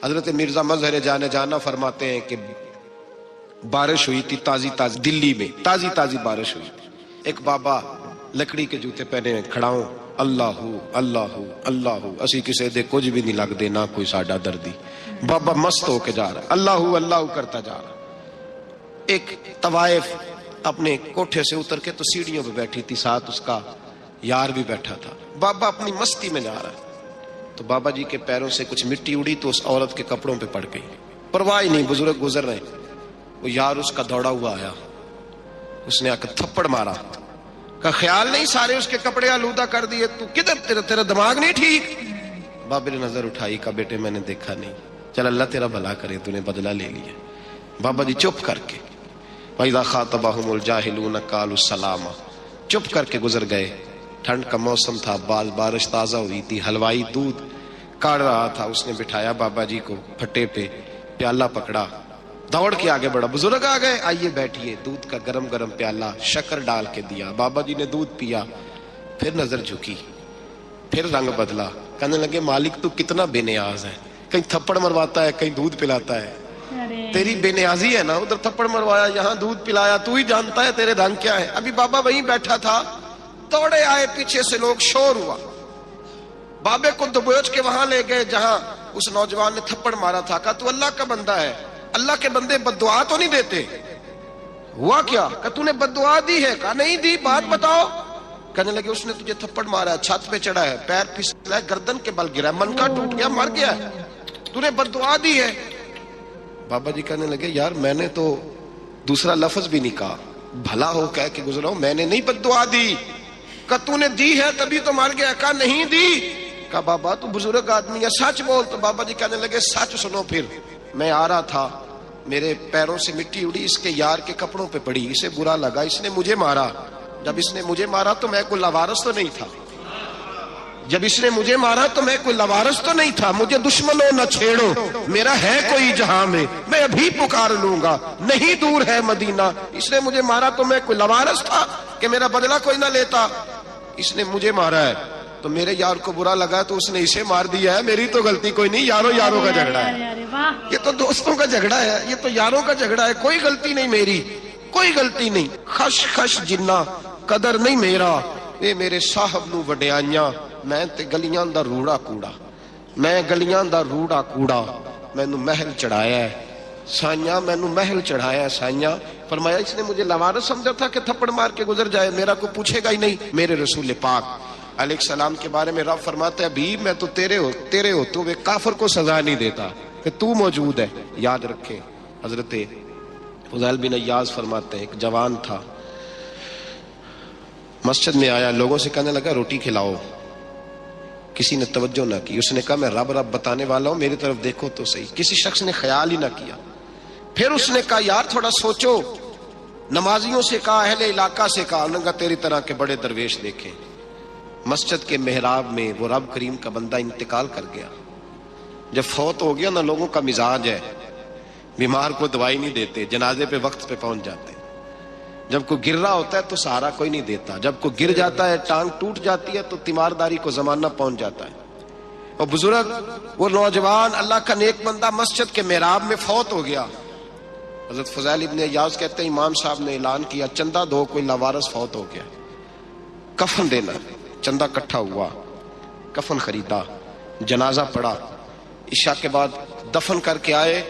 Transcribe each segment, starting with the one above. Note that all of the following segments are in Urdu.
حضرت مرزا مظہر جانے جانا فرماتے ہیں کہ بارش ہوئی تھی تازی تازی، دلی میں تازی تازی بارش ہوئی تھی. ایک بابا لکڑی کے جوتے پہنے کھڑا ہوں، اللہ اللہ اللہ، اسی کسی دے کچھ بھی نہیں لگ دے، نہ کوئی ساڈا دردی. بابا مست ہو کے جا رہا ہے، اللہ اللہ کرتا جا رہا. ایک طوائف اپنے کوٹھے سے اتر کے تو سیڑھیوں پہ بیٹھی تھی، ساتھ اس کا یار بھی بیٹھا تھا. بابا اپنی مستی میں جا رہا ہے تو بابا جی کے پیروں سے کچھ مٹی اڑی تو اس عورت کے کپڑوں پہ پڑ گئی. پرواہ نہیں، بزرگ گزر رہے. وہ یار اس کا دوڑا ہوا آیا، اس نے آ کے تھپڑ مارا. کا خیال نہیں سارے اس کے کپڑے آلودہ کر دیے، تو کدھر، تیرا دماغ نہیں ٹھیک؟ بابے نے نظر اٹھائی، کہا بیٹے میں نے دیکھا نہیں، چل اللہ تیرا بھلا کرے، تو نے بدلہ لے لیا. بابا جی چپ کر کے وَإِذَا خَاطَبَهُمُ الْجَاهِلُونَ قَالُوا السَّلَامَ، چپ کر کے گزر گئے. ٹھنڈ کا موسم تھا، بارش تازہ ہوئی تھی، حلوائی دودھ کاڑ رہا تھا. اس نے بٹھایا بابا جی کو پھٹے پہ، پیالہ پکڑا، دوڑ کے آگے بڑھا. بزرگ آ گئے، آئیے بیٹھیے. دودھ کا گرم گرم پیالہ شکر ڈال کے دیا. بابا جی نے دودھ پیا، پھر نظر جھکی، پھر رنگ بدلا. کہنے لگے مالک تو کتنا بے نیاز ہے، کہیں تھپڑ مرواتا ہے، کہیں دودھ پلاتا ہے. تیری بے نیازی ہے نا، ادھر تھپڑ مروایا، یہاں دودھ پلایا، تو ہی جانتا ہے تیرے رنگ کیا ہے. ابھی بابا وہیں بیٹھا تھا، دوڑے آئے پیچھے سے لوگ، شور ہوا. بابے کو دبوچ کے وہاں لے گئے جہاں اس نوجوان نے تھپڑ مارا تھا. کہا تو اللہ کا بندہ ہے، اللہ کے بندے بد دعا تو نہیں دیتے. ہوا کیا؟ کہ تو نے بد دعا دی ہے؟ کہا نہیں دی، بات بتاؤ. کہنے لگے اس نے تجھے تھپڑ مارا ہے، چھت پہ چڑھا ہے، پیر پھسلا ہے، گردن کے بل گرا ہے، منکا ٹوٹ گیا، مر گیا ہے، تو نے بد دعا دی ہے. بابا جی کہنے لگے یار میں نے تو دوسرا لفظ بھی نہیں کہا، بھلا ہو کہہ کے گزرا ہوں، میں نے نہیں بد دعا دی. کہ تو نے دی ہے تبھی تو مر گیا. کہا نہیں دی. کہا بابا تو بزرگ آدمی ہے، سچ بول. تو بابا جی کہنے لگے سچ سنو. پھر میں آ رہا تھا، میرے پیروں سے مٹی اڑی، اس کے یار کے کپڑوں پہ پڑی، اسے برا لگا، اس نے مجھے مارا. جب اس نے مجھے مارا تو میں کوئی لوارث تو نہیں تھا، جب اس نے مجھے مارا تو میں کوئی لوارث تو نہیں تھا. مجھے دشمنوں نہ چھیڑو، میرا ہے کوئی جہاں میں ابھی پکار لوں گا، نہیں دور ہے مدینہ. اس نے مجھے مارا تو میں کوئی لوارث تھا کہ میرا بدلہ کوئی نہ لیتا. اس نے مجھے مارا ہے تو میرے یار کو برا لگا تو اس نے اسے مار دیا ہے، میری تو غلطی کوئی نہیں. یاروں کا جھگڑا ہے، یہ تو دوستوں کا جھگڑا ہے، یہ تو یاروں کا جھگڑا ہے، کوئی غلطی نہیں میری، کوئی غلطی نہیں. خش خش جنہ قدر نہیں میرا، اے میرے صاحب نو وڈیائیاں، میں تے گلیاں دا روڑا کوڑا، میں گلیاں دا روڑا کوڑا، مینوں محل چڑھایا ہے سائیاں، مینوں محل چڑھایا ہے سائیاں. فرمایا اس نے مجھے لوارث سمجھا تھا کہ تھپڑ مار کے گزر جائے، میرا کو پوچھے گا ہی نہیں. میرے رسول پاک علیہ السلام کے بارے میں رب فرماتا ہے بھی میں تو تیرے ہوتے ہوئے کافر کو سزا نہیں دیتا کہ تو موجود ہے. یاد رکھیں حضرت فضیل بن ایاز فرماتے ہیں ایک جوان تھا، مسجد میں آیا، لوگوں سے کہنے لگا روٹی کھلاؤ. کسی نے توجہ نہ کی. اس نے کہا میں رب بتانے والا ہوں، میری طرف دیکھو تو صحیح. کسی شخص نے خیال ہی نہ کیا. پھر اس نے کہا یار تھوڑا سوچو. نمازیوں سے کہا، اہل علاقہ سے کہا، انہوں نے کہا تیری طرح کے بڑے درویش دیکھے. مسجد کے محراب میں وہ رب کریم کا بندہ انتقال کر گیا. جب فوت ہو گیا نا، لوگوں کا مزاج ہے بیمار کو دوائی نہیں دیتے، جنازے پہ وقت پہ پہنچ جاتے. جب کوئی گر رہا ہوتا ہے تو سہارا کوئی نہیں دیتا، جب کوئی گر جاتا ہے ٹانگ ٹوٹ جاتی ہے تو تیمارداری کو زمانہ پہنچ جاتا ہے. اور بزرگ وہ نوجوان اللہ کا نیک بندہ مسجد کے محراب میں فوت ہو گیا. حضرت فضیل ابن ایاز کہتے ہیں امام صاحب نے اعلان کیا چندہ دو، کوئی لاوارث فوت ہو گیا، کفن دینا. چندہ کٹھا ہوا، کفن خریدا، جنازہ پڑا. عشاء کے بعد دفن کر کے آئے.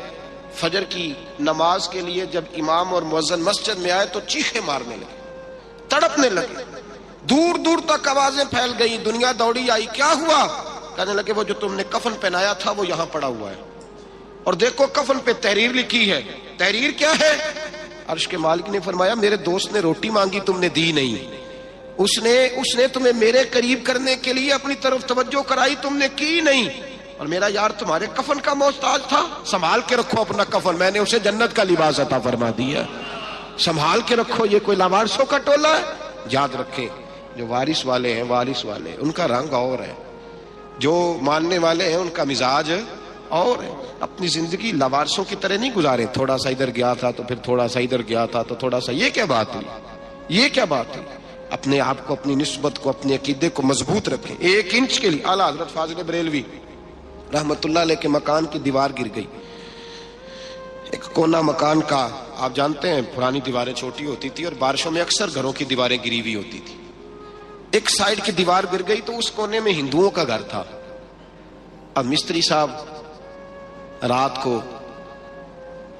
فجر کی نماز کے لیے جب امام اور مؤذن مسجد میں آئے تو چیخیں مارنے لگے، تڑپنے لگے. دور دور تک آوازیں پھیل گئی، دنیا دوڑی آئی. کیا ہوا؟ کہنے لگے وہ جو تم نے کفن پہنایا تھا وہ یہاں پڑا ہوا ہے، اور دیکھو کفن پہ تحریر لکھی ہے. تحریر کیا ہے؟ عرش کے مالک نے فرمایا میرے دوست نے روٹی مانگی تم نے دی نہیں، اس نے تمہیں میرے قریب کرنے کے لیے اپنی طرف توجہ کرائی، تم نے کی نہیں، اور میرا یار تمہارے کفن کا محتاج تھا. سنبھال کے رکھو اپنا کفن، میں نے اسے جنت کا لباس عطا فرما دیا، سنبھال کے رکھو. یہ کوئی لاوارثوں کا ٹولہ ہے؟ یاد رکھیں جو وارث والے ہیں ان کا رنگ اور ہے، جو ماننے والے ہیں ان کا مزاج اور ہے. اپنی زندگی لاوارثوں کی طرح نہیں گزارے، تھوڑا سا ادھر گیا تھا تو پھر تھوڑا سا ادھر گیا تھا تو تھوڑا سا. یہ کیا بات ہوئی، یہ کیا بات ہوئی؟ اپنے آپ کو، اپنی نسبت کو، اپنے عقیدے کو مضبوط رکھیں. 1 انچ کے لیے اعلیٰ حضرت فاضل بریلوی رحمت اللہ علیہ کے مکان کی دیوار گر گئی. ایک کونا مکان کا، آپ جانتے ہیں پرانی دیواریں چھوٹی ہوتی تھی اور بارشوں میں اکثر گھروں کی دیواریں گری ہوئی ہوتی تھی. ایک سائیڈ کی دیوار گر گئی تو اس کونے میں ہندوؤں کا گھر تھا. اب مستری صاحب رات کو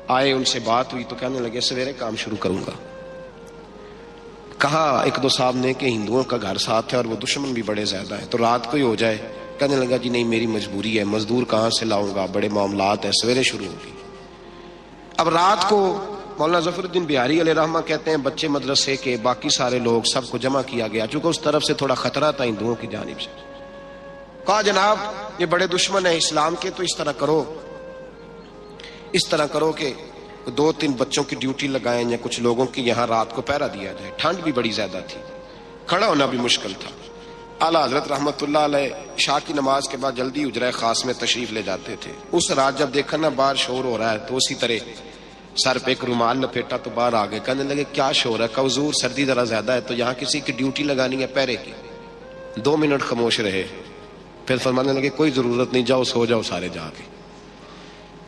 آئے، ان سے بات ہوئی تو کہنے لگے سویرے کام شروع کروں گا. کہا ایک دو صاحب نے کہ ہندوؤں کا گھر ساتھ ہے اور وہ دشمن بھی بڑے زیادہ ہیں، تو رات کو ہی ہو جائے. کہنے لگا جی نہیں میری مجبوری ہے، مزدور کہاں سے لاؤں گا، بڑے معاملات ہیں، سویرے شروع ہوگی. اب رات کو مولانا ظفر الدین بہاری علیہ رحمہ کہتے ہیں بچے مدرسے کے باقی سارے لوگ سب کو جمع کیا گیا، چونکہ اس طرف سے تھوڑا خطرہ تھا ہندوؤں کی جانب سے. کہا جناب یہ بڑے دشمن ہیں اسلام کے، تو اس طرح کرو کہ 2-3 بچوں کی ڈیوٹی لگائیں یا کچھ لوگوں کی یہاں رات کو پہرا دیا جائے. ٹھنڈ بھی بڑی زیادہ تھی، کھڑا ہونا بھی مشکل تھا. اعلیٰ حضرت رحمت اللہ علیہ عشاء کی نماز کے بعد جلدی حجرہ خاص میں تشریف لے جاتے تھے. اس رات جب دیکھا نا باہر شور ہو رہا ہے تو اسی طرح سر پہ ایک رومال لپیٹا تو باہر آ گئے. کہنے لگے کیا شور ہے؟ کہ حضور سردی ذرا زیادہ ہے تو یہاں کسی کی ڈیوٹی لگانی ہے پہرے کی. 2 منٹ خاموش رہے، پھر فرمانے لگے کوئی ضرورت نہیں، جاؤ سو جاؤ سارے جا کے،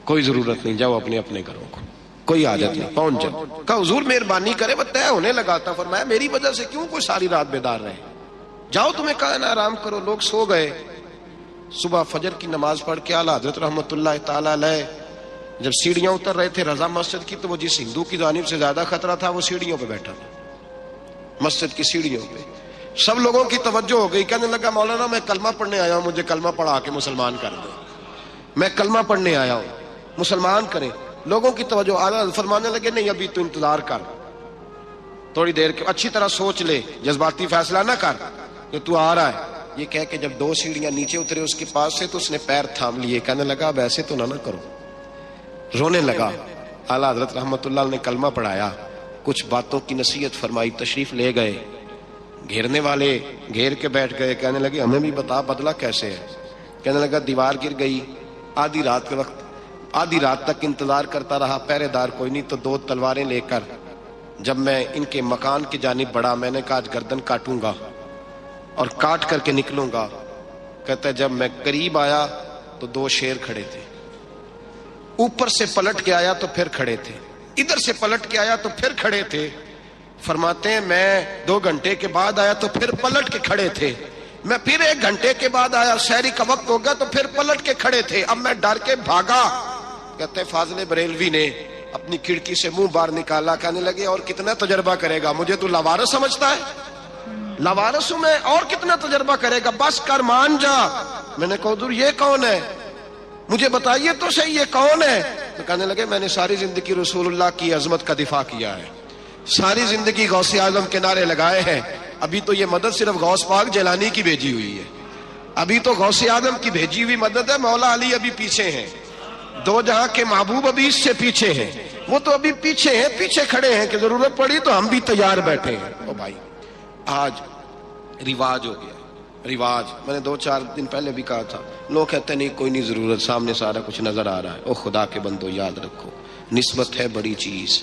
کوئی ضرورت نہیں، جاؤ اپنے اپنے گھروں کو، کوئی حاجت نہیں، پہنچ جاؤ. کہا حضور مہربانی کرے، وہ طے ہونے لگا تھا. فرمایا میری وجہ سے کیوں کوئی ساری رات بیدار رہے، جاؤ تمہیں کہا نا آرام کرو. لوگ سو گئے. صبح فجر کی نماز پڑھ کے اعلیٰ حضرت رحمت اللہ تعالی علیہ جب سیڑھیاں اتر رہے تھے رضا مسجد کی، تو وہ جس ہندو کی جانب سے زیادہ خطرہ تھا وہ سیڑھیوں پہ بیٹھا تھا، مسجد کی سیڑھیوں پہ. سب لوگوں کی توجہ ہو گئی. کہنے لگا مولانا میں کلمہ پڑھنے آیا ہوں، مجھے کلمہ پڑھا کے مسلمان کر دو، میں کلمہ پڑھنے آیا ہوں، مسلمان کریں. لوگوں کی توجہ. اعلیٰ فرمانے لگے نہیں ابھی تو انتظار کر، تھوڑی دیر کے اچھی طرح سوچ لے، جذباتی فیصلہ نہ کر کہ تو آ رہا ہے. یہ کہہ کے جب 2 سیڑھیاں نیچے اترے اس کے پاس سے تو اس نے پیر تھام لیے. کہنے لگا اب ایسے تو نہ کرو، رونے لگا. اعلیٰ حضرت رحمت اللہ نے کلمہ پڑھایا، کچھ باتوں کی نصیحت فرمائی، تشریف لے گئے. گھیرنے والے گھیر کے بیٹھ گئے. کہنے لگے ہمیں بھی بتا بدلہ کیسے ہے. کہنے لگا دیوار گر گئی، آدھی رات کے وقت، آدھی رات تک انتظار کرتا رہا، پہرے دار کوئی نہیں، تو 2 تلواریں لے کر جب میں ان کے مکان کی جانب بڑھا، میں نے کہا آج گردن کاٹوں گا اور کاٹ کر کے نکلوں گا. کہتا ہے جب میں قریب آیا تو 2 شیر کھڑے تھے، اوپر سے پلٹ کے آیا تو پھر کھڑے تھے، ادھر سے پلٹ کے آیا تو پھر کھڑے تھے. فرماتے ہیں میں 2 گھنٹے کے بعد آیا تو پھر پلٹ کے کھڑے تھے، میں پھر 1 گھنٹے کے بعد آیا، سحری کا وقت ہو گیا تو پھر پلٹ کے کھڑے تھے. اب میں ڈر کے بھاگا. کہتے ہیں فاضل بریلوی نے اپنی کھڑکی سے منہ باہر نکالا. کہنے لگے اور کتنا تجربہ کرے گا، مجھے تو لاوارث سمجھتا ہے، لاوارث ہوں میں، اور کتنا تجربہ کرے گا، بس کر مان جا. میں نے کہا حضور یہ کون ہے، مجھے بتائیے تو صحیح یہ کون ہے. تو کہنے لگے میں نے ساری زندگی رسول اللہ کی عظمت کا دفاع کیا ہے، ساری زندگی غوث اعظم کے نعرے لگائے ہیں. ابھی تو یہ مدد صرف غوث پاک جیلانی کی بھیجی ہوئی ہے، ابھی تو غوث اعظم کی بھیجی ہوئی مدد ہے. مولا علی ابھی پیچھے ہیں، 2 جہاں کے محبوب ابھی اس سے پیچھے ہیں، وہ تو ابھی پیچھے ہیں، پیچھے کھڑے ہیں کہ ضرورت پڑی تو ہم بھی تیار بیٹھے ہیں. او بھائی آج رواج ہو گیا، رواج. میں نے 2-4 دن پہلے بھی کہا تھا، لوگ کہتے ہیں نہیں کوئی نہیں ضرورت، سامنے سارا کچھ نظر آ رہا ہے. او خدا کے بندو یاد رکھو نسبت ہے بڑی چیز،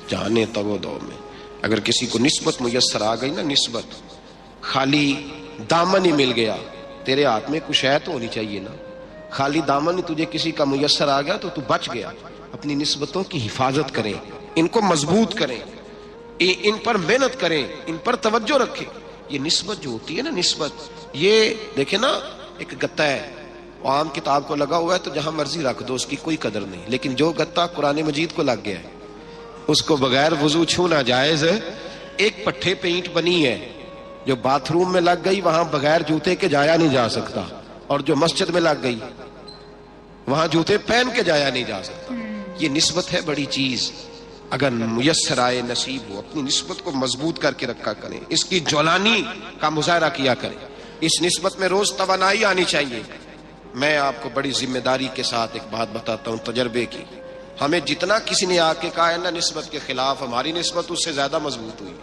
جانے تگو دو میں. اگر کسی کو نسبت میسر آ گئی نا، نسبت خالی دامن ہی مل گیا، تیرے ہاتھ میں کچھ ہے تو ہونی چاہیے نا. خالی دامن ہی تجھے کسی کا میسر آ گیا تو بچ گیا. اپنی نسبتوں کی حفاظت کریں، ان کو مضبوط کریں، ان پر محنت کریں، ان پر توجہ رکھیں. یہ نسبت جو ہوتی ہے نا، نسبت یہ دیکھیں نا، ایک گتا ہے عام کتاب کو لگا ہوا ہے تو جہاں مرضی رکھ دو، اس کی کوئی قدر نہیں. لیکن جو گتا قرآن مجید کو لگ گیا ہے اس کو بغیر وضو چھونا جائز ہے. ایک پٹھے پہ اینٹ بنی ہے جو باتھ روم میں لگ گئی، وہاں بغیر جوتے کے جایا نہیں جا سکتا، اور جو مسجد میں لگ گئی وہاں جوتے پہن کے جایا نہیں جا سکتا. یہ نسبت ہے بڑی چیز. اگر میسر آئے، نصیب ہو، اپنی نسبت کو مضبوط کر کے رکھا کریں، اس کی جولانی کا مظاہرہ کیا کریں. اس نسبت میں روز توانائی آنی چاہیے. میں آپ کو بڑی ذمہ داری کے ساتھ ایک بات بتاتا ہوں تجربے کی. ہمیں جتنا کسی نے آ کے کہا ہے نا نسبت کے خلاف، ہماری نسبت اس سے زیادہ مضبوط ہوئی.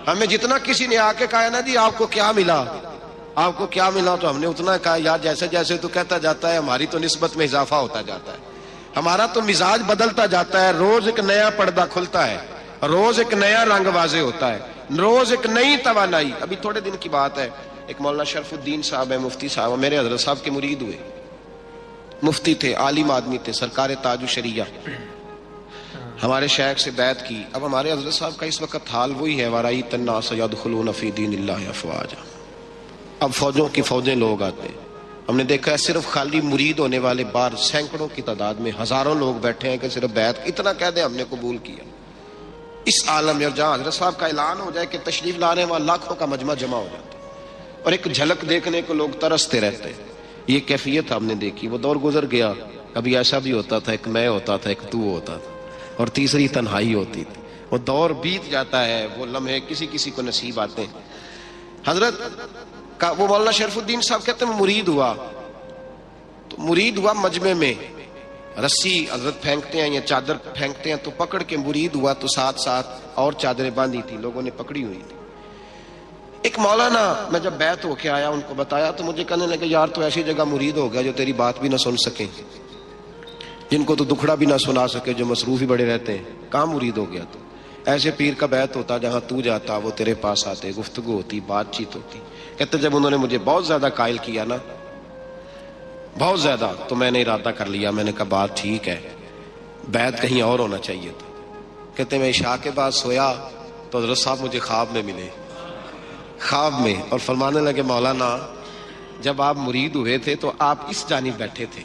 ہمیں جتنا کسی نے آ کے کہا ہے نا جی آپ کو کیا ملا، آپ کو کیا ملا، تو ہم نے اتنا کہا یار جیسے جیسے تو کہتا جاتا ہے ہماری تو نسبت میں اضافہ ہوتا جاتا ہے، ہمارا تو مزاج بدلتا جاتا ہے. روز ایک نیا پردہ کھلتا ہے، روز ایک نیا رنگ واضح ہوتا ہے، روز ایک نئی توانائی. ابھی تھوڑے دن کی بات ہے، ایک مولانا شرف الدین صاحب ہے، مفتی صاحب، میرے حضرت صاحب کے مرید ہوئے. مفتی تھے، عالم آدمی تھے، سرکار تاج الشریعہ، ہمارے شیخ سے بیعت کی۔ اب ہمارے حضرت صاحب کا اس وقت حال وہی ہے، وَرَأَيْتَ النَّاسَ يَدْخُلُونَ فِي دِينِ اللَّهِ أَفْوَاجًا۔ اب فوجوں کی فوجیں لوگ آتے ہیں۔ ہم نے دیکھا ہے صرف خالی مرید ہونے والے بار سینکڑوں کی تعداد میں ہزاروں لوگ بیٹھے ہیں کہ صرف بیعت اتنا کہہ دیں ہم نے قبول کیا۔ اس عالم میں جہاں حضرت صاحب کا اعلان ہو جائے کہ تشریف لا رہے ہیں، وہاں لاکھوں کا مجمع جمع ہو جاتا ہے اور ایک جھلک دیکھنے کو لوگ ترستے رہتے ہیں۔ یہ کیفیت ہم نے دیکھی۔ وہ دور گزر گیا، کبھی ایسا بھی ہوتا تھا ایک میں ہوتا تھا، ایک تو ہوتا تھا، اور تیسری تنہائی ہوتی تھی۔ وہ دور بیت جاتا ہے، وہ لمحے کسی کسی کو نصیب آتے ہیں۔ حضرت کا وہ مولانا شریف الدین صاحب کہتے ہیں مرید ہوا، تو مرید ہوا مجمع میں، رسی حضرت پھینکتے ہیں یا چادر پھینکتے ہیں تو پکڑ کے مرید ہوا، تو ساتھ ساتھ اور چادریں باندھی تھی، لوگوں نے پکڑی ہوئی تھی۔ ایک مولانا، میں جب بیعت ہو کے آیا ان کو بتایا تو مجھے کہنے لگے یار تو ایسی جگہ مرید ہو گیا جو تیری بات بھی نہ سن سکیں، جن کو تو دکھڑا بھی نہ سنا سکے، جو مصروف ہی بڑے رہتے ہیں، کہاں مرید ہو گیا تو؟ ایسے پیر کا بیعت ہوتا جہاں تو جاتا وہ تیرے پاس آتے، گفتگو ہوتی، بات چیت ہوتی۔ کہتے جب انہوں نے مجھے بہت زیادہ قائل کیا نا، بہت زیادہ، تو میں نے ارادہ کر لیا، میں نے کہا بات ٹھیک ہے، بیعت کہیں اور ہونا چاہیے تھا۔ کہتے میں عشاء کے بعد سویا تو حضرت صاحب مجھے خواب میں ملے، خواب میں، اور فرمانے لگے مولانا جب آپ مرید ہوئے تھے تو آپ اس جانب بیٹھے تھے،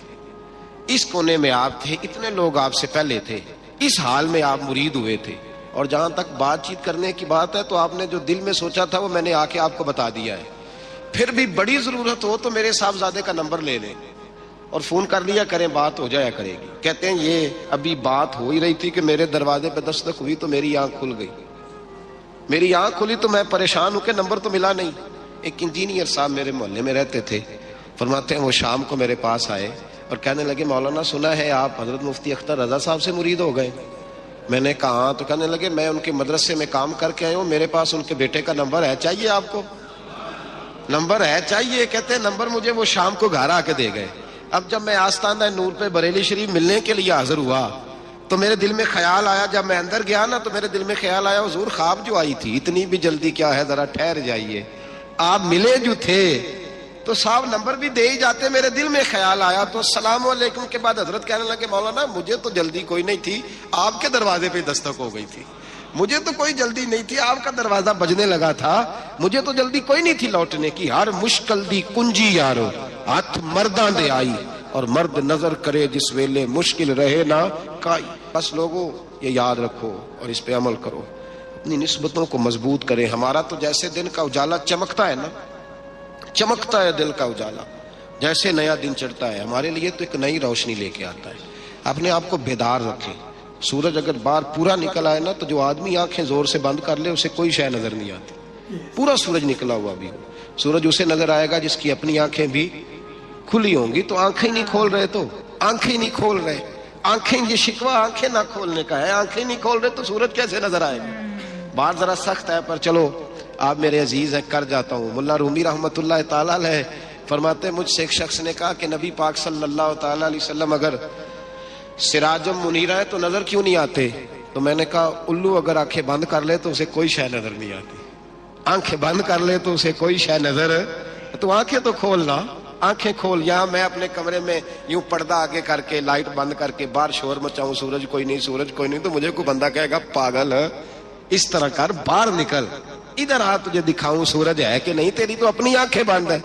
اس کونے میں آپ تھے، اتنے لوگ آپ سے پہلے تھے، اس حال میں آپ مرید ہوئے تھے، اور جہاں تک بات چیت کرنے کی بات ہے تو آپ نے جو دل میں سوچا تھا وہ میں نے آ کے آپ کو بتا دیا ہے۔ پھر بھی بڑی ضرورت ہو تو میرے صاحبزادے کا نمبر لے لیں اور فون کر لیا کریں، بات ہو جایا کرے گی۔ کہتے ہیں یہ ابھی بات ہو ہی رہی تھی کہ میرے دروازے پہ دستک ہوئی تو میری آنکھ کھل گئی، میری آنکھ کھلی تو میں پریشان ہوں کہ نمبر تو ملا نہیں۔ ایک انجینئر صاحب میرے محلے میں رہتے تھے، فرماتے ہیں وہ شام کو میرے پاس آئے اور کہنے لگے مولانا سنا ہے آپ حضرت مفتی اختر رضا صاحب سے مرید ہو گئے۔ میں نے کہا ہاں، تو کہنے لگے میں ان کے مدرسے میں کام کر کے آیا ہوں، میرے پاس ان کے بیٹے کا نمبر ہے، چاہیے آپ کو؟ نمبر ہے چاہیے؟ کہتے ہیں نمبر مجھے وہ شام کو گھر آ کے دے گئے۔ اب جب میں آستانہ نور پہ بریلی شریف ملنے کے لیے حاضر ہوا تو میرے دل میں خیال آیا، جب میں اندر گیا نا تو میرے دل میں خیال آیا حضور خواب جو آئی تھی اتنی بھی جلدی کیا ہے، ذرا ٹھہر جائیے، آپ ملے جو تھے تو صاحب نمبر بھی دے ہی جاتے۔ میرے دل میں خیال آیا تو السلام علیکم کے بعد حضرت کہنے لگے مولانا مجھے تو جلدی کوئی نہیں تھی، آپ کے دروازے پہ دستک ہو گئی تھی، مجھے تو کوئی جلدی نہیں تھی، آپ کا دروازہ بجنے لگا تھا، مجھے تو جلدی کوئی نہیں تھی لوٹنے کی۔ ہر مشکل دی کنجی یارو ہاتھ مرداں دے آئی، اور مرد نظر کرے جس ویلے مشکل رہے نہ کائی۔ بس لوگوں یہ یاد رکھو اور اس پہ عمل کرو، اپنی نسبتوں کو مضبوط کریں۔ ہمارا تو جیسے دن کا اجالا چمکتا ہے نا، چمکتا ہے دل کا اجالا، جیسے نیا دن چڑھتا ہے ہمارے لیے تو ایک نئی روشنی لے کے آتا ہے۔ اپنے آپ کو بیدار رکھیں۔ سورج اگر باہر پورا نکل آئے نا تو جو آدمی آنکھیں زور سے بند کر لے اسے کوئی شے نظر نہیں آتی، پورا سورج نکلا ہوا بھی ہو۔ سورج اسے نظر آئے گا جس کی اپنی آنکھیں بھی کھلی ہوں گی۔ تو آنکھیں نہیں کھول رہے تو آنکھیں نہیں کھول رہے، آنکھیں یہ شکوہ آنکھیں نہ کھولنے کا ہے، آنکھیں نہیں کھول رہے تو سورج کیسے نظر آئے گا؟ بات ذرا سخت ہے پر چلو آپ میرے عزیز ہیں کر جاتا ہوں۔ ملا رومی رحمت اللہ تعالی علیہ فرماتے ہیں مجھ سے ایک شخص نے کہا کہ نبی پاک صلی اللہ تعالی علیہ وسلم اگر سراجم منیرہ ہے تو نظر کیوں نہیں آتے؟ تو میں نے کہا الو اگر آنکھیں بند کر لے تو اسے کوئی شے نظر نہیں آتی، آنکھیں بند کر لے تو اسے کوئی شے نظر، تو آنکھیں تو کھولنا، آنکھیں کھول۔ یہاں میں اپنے کمرے میں یوں پردہ آگے کر کے لائٹ بند کر کے باہر شور مچاؤں سورج کوئی نہیں سورج کوئی نہیں، تو مجھے کوئی بندہ کہے گا پاگل اس طرح کر، باہر نکل، ادھر آ تجھے دکھاؤں سورج ہے کہ نہیں، تیری تو اپنی آنکھیں بند ہے۔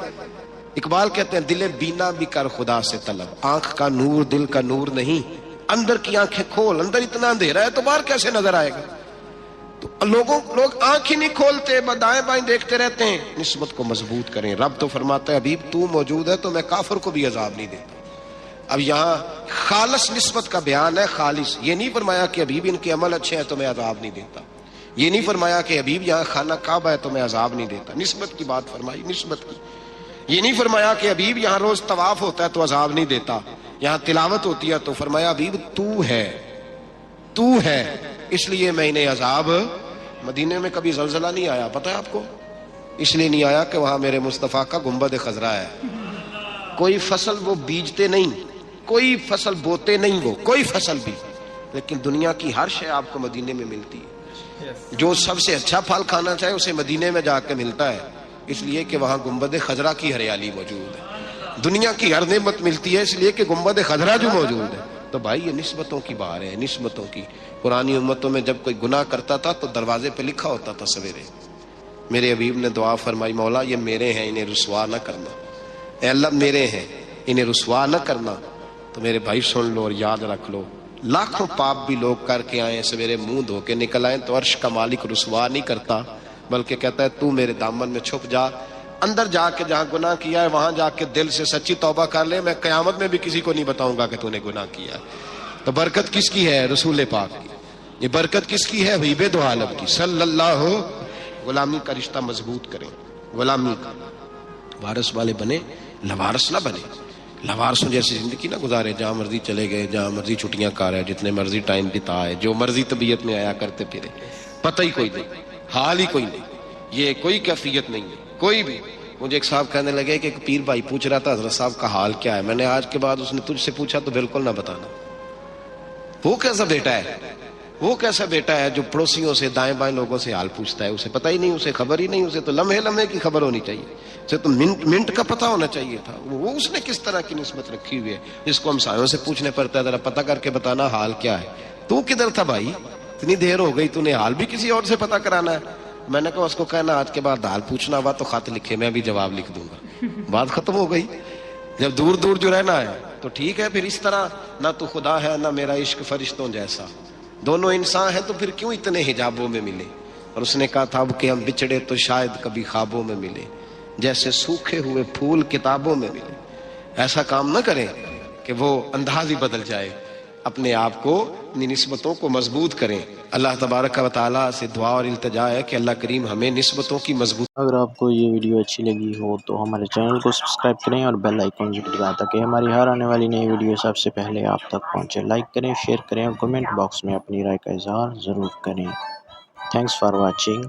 اقبال کہتے ہیں دل بینا بھی کر خدا سے طلب، آنکھ کا نور دل کا نور نہیں، اندر کی آنکھیں کھول، اندر اتنا اندھیرا ہے تو باہر کیسے نظر آئے گا؟ تو لوگ آنکھ ہی نہیں کھولتے، دائیں بائیں دیکھتے رہتے ہیں۔ نسبت کو مضبوط کریں۔ رب تو فرماتا ہے حبیب تو موجود ہے تو میں کافر کو بھی عذاب نہیں دیتا۔ اب یہاں خالص نسبت کا بیان ہے، خالص، یہ نہیں فرمایا کہ حبیب ان کے عمل اچھے ہیں تو میں عذاب نہیں دیتا، یہ نہیں فرمایا کہ حبیب یہاں خانہ کعبہ ہے تو میں عذاب نہیں دیتا، نسبت کی بات فرمائی، نسبت کی۔ یہ نہیں فرمایا کہ حبیب یہاں روز طواف ہوتا ہے تو عذاب نہیں دیتا، یہاں تلاوت ہوتی ہے تو فرمایا حبیب تو ہے اس لیے میں انہیں عذاب۔ مدینے میں کبھی زلزلہ نہیں آیا، پتہ ہے آپ کو؟ اس لیے نہیں آیا کہ وہاں میرے مصطفیٰ کا گنبد خضرا ہے۔ کوئی فصل وہ بیجتے نہیں، کوئی فصل بوتے نہیں، وہ کوئی فصل بھی، لیکن دنیا کی ہر شے آپ کو مدینے میں ملتی ہے۔ جو سب سے اچھا پھل کھانا چاہے اسے مدینے میں جا کے ملتا ہے، اس لیے کہ وہاں گنبد خضرا کی ہریالی موجود ہے۔ دنیا کی ہر نعمت ملتی ہے اس لیے کہ گنبد خضرا جو موجود ہے. تو بھائی یہ نسبتوں کی بات ہے، نسبتوں کی. پرانی امتوں میں جب کوئی گناہ کرتا تھا تو دروازے پہ لکھا ہوتا تھا سویرے. میرے حبیب نے دعا فرمائی، مولا یہ میرے ہیں انہیں رسوا نہ کرنا. اے اللہ میرے ہیں انہیں رسوا نہ کرنا. تو میرے بھائی سن لو اور یاد رکھ لو، لاکھوں پاپ بھی لوگ کر کے آئیں، سویرے منہ دھو کے نکل آئیں تو عرش کا مالک رسوا نہیں کرتا، بلکہ کہتا ہے تو میرے دامن میں چھپ جا. اندر جا کے جہاں گناہ کیا ہے وہاں جا کے دل سے سچی توبہ کر لے، میں قیامت میں بھی کسی کو نہیں بتاؤں گا کہ تو نے گناہ کیا ہے. تو برکت کس کی ہے؟ رسول پاک کی. یہ برکت کس کی ہے؟ حبیب دو عالم کی صلی اللہ. غلامی کا رشتہ مضبوط کریں، غلامی کا وارث والے بنے، لوارث نہ بنے. لوارثوں جیسی زندگی نہ گزارے، جہاں مرضی چلے گئے، جہاں مرضی چھٹیاں کار ہے، جتنے مرضی ٹائم بتا ہے، جو مرضی طبیعت میں آیا کرتے پھرے، پتہ ہی کوئی نہیں، حال ہی کوئی نہیں. یہ کوئی کیفیت نہیں ہے کوئی بھی. مجھے ایک صاحب کہنے لگے کہ ایک پیر بھائی پوچھ رہا تھا حضرت صاحب کا حال کیا ہے. میں نے آج کے بعد اس نے تجھ سے پوچھا تو بالکل نہ بتانا. وہ کیسا بیٹا ہے، وہ کیسا بیٹا ہے جو پڑوسیوں سے دائیں بائیں لوگوں سے حال پوچھتا ہے؟ اسے پتہ ہی نہیں، اسے خبر ہی نہیں. اسے تو لمحے لمحے کی خبر ہونی چاہیے، اسے تو منٹ منٹ کا پتہ ہونا چاہیے تھا. وہ اس نے کس طرح کی نسبت رکھی ہوئی ہے جس کو ہم سایوں سے پوچھنے پڑتا ہے ذرا پتہ کر کے بتانا حال کیا ہے. تو کدھر تھا بھائی؟ اتنی دیر ہو گئی، تو نے حال بھی کسی اور سے پتہ کرانا ہے. میں نے کہا اس کو کہنا آج کے بعد حال پوچھنا ہوا تو خط لکھے، میں بھی جواب لکھ دوں گا. بات ختم ہو گئی. جب دور دور جو رہنا ہے تو ٹھیک ہے، پھر اس طرح نہ تو خدا ہے نہ میرا عشق فرشتوں جیسا، دونوں انسان ہیں تو پھر کیوں اتنے حجابوں میں ملے. اور اس نے کہا تھا اب کہ ہم بچھڑے تو شاید کبھی خوابوں میں ملے، جیسے سوکھے ہوئے پھول کتابوں میں ملے. ایسا کام نہ کریں کہ وہ انداز ہی بدل جائے. اپنے آپ کو، اپنی نسبتوں کو مضبوط کریں. اللہ تبارک و تعالیٰ سے دعا اور التجا ہے کہ اللہ کریم ہمیں نسبتوں کی مضبوط. اگر آپ کو یہ ویڈیو اچھی لگی ہو تو ہمارے چینل کو سبسکرائب کریں اور بیل آئیکن ضرور دبائیں تاکہ ہماری ہر آنے والی نئی ویڈیو سب سے پہلے آپ تک پہنچے. لائک کریں، شیئر کریں اور کمنٹ باکس میں اپنی رائے کا اظہار ضرور کریں. Thanks for watching.